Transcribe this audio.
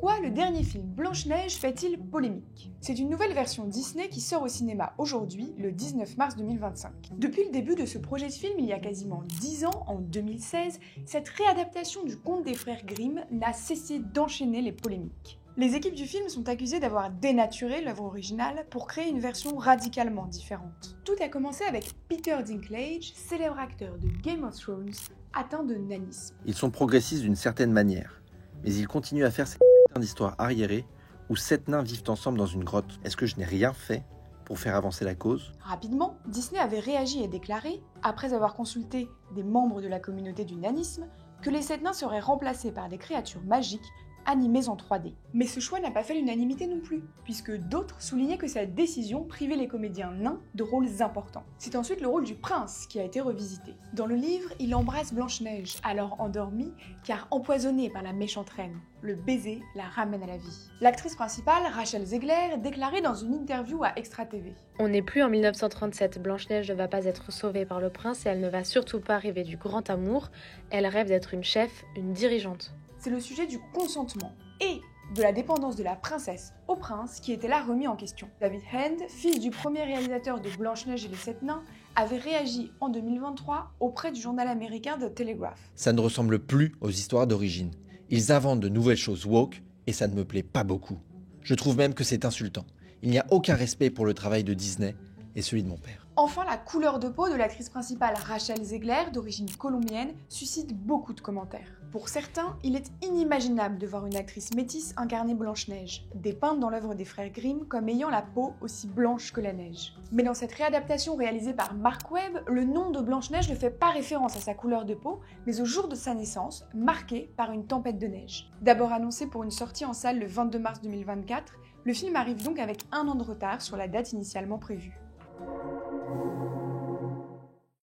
Pourquoi le dernier film Blanche-Neige fait-il polémique? C'est une nouvelle version Disney qui sort au cinéma aujourd'hui, le 19 mars 2025. Depuis le début de ce projet de film, il y a quasiment 10 ans, en 2016, cette réadaptation du conte des frères Grimm n'a cessé d'enchaîner les polémiques. Les équipes du film sont accusées d'avoir dénaturé l'œuvre originale pour créer une version radicalement différente. Tout a commencé avec Peter Dinklage, célèbre acteur de Game of Thrones, atteint de nanisme. Ils sont progressistes d'une certaine manière, mais ils continuent à faire cette putain d'histoire arriérée où 7 nains vivent ensemble dans une grotte. Est-ce que je n'ai rien fait pour faire avancer la cause? Rapidement, Disney avait réagi et déclaré, après avoir consulté des membres de la communauté du nanisme, que les 7 nains seraient remplacés par des créatures magiques animées en 3D. Mais ce choix n'a pas fait l'unanimité non plus, puisque d'autres soulignaient que cette décision privait les comédiens nains de rôles importants. C'est ensuite le rôle du prince qui a été revisité. Dans le livre, il embrasse Blanche-Neige, alors endormie, car empoisonnée par la méchante reine. Le baiser la ramène à la vie. L'actrice principale, Rachel Zegler, déclarait dans une interview à Extra TV. On n'est plus en 1937, Blanche-Neige ne va pas être sauvée par le prince et elle ne va surtout pas rêver du grand amour, elle rêve d'être une chef, une dirigeante. C'est le sujet du consentement et de la dépendance de la princesse au prince qui était là remis en question. David Hand, fils du premier réalisateur de Blanche-Neige et les 7 nains, avait réagi en 2023 auprès du journal américain The Telegraph. Ça ne ressemble plus aux histoires d'origine. Ils inventent de nouvelles choses woke et ça ne me plaît pas beaucoup. Je trouve même que c'est insultant. Il n'y a aucun respect pour le travail de Disney et celui de mon père. Enfin, la couleur de peau de l'actrice principale Rachel Zegler, d'origine colombienne, suscite beaucoup de commentaires. Pour certains, il est inimaginable de voir une actrice métisse incarner Blanche-Neige, dépeinte dans l'œuvre des frères Grimm comme ayant la peau aussi blanche que la neige. Mais dans cette réadaptation réalisée par Mark Webb, le nom de Blanche-Neige ne fait pas référence à sa couleur de peau, mais au jour de sa naissance, marqué par une tempête de neige. D'abord annoncé pour une sortie en salle le 22 mars 2024, le film arrive donc avec 1 an de retard sur la date initialement prévue.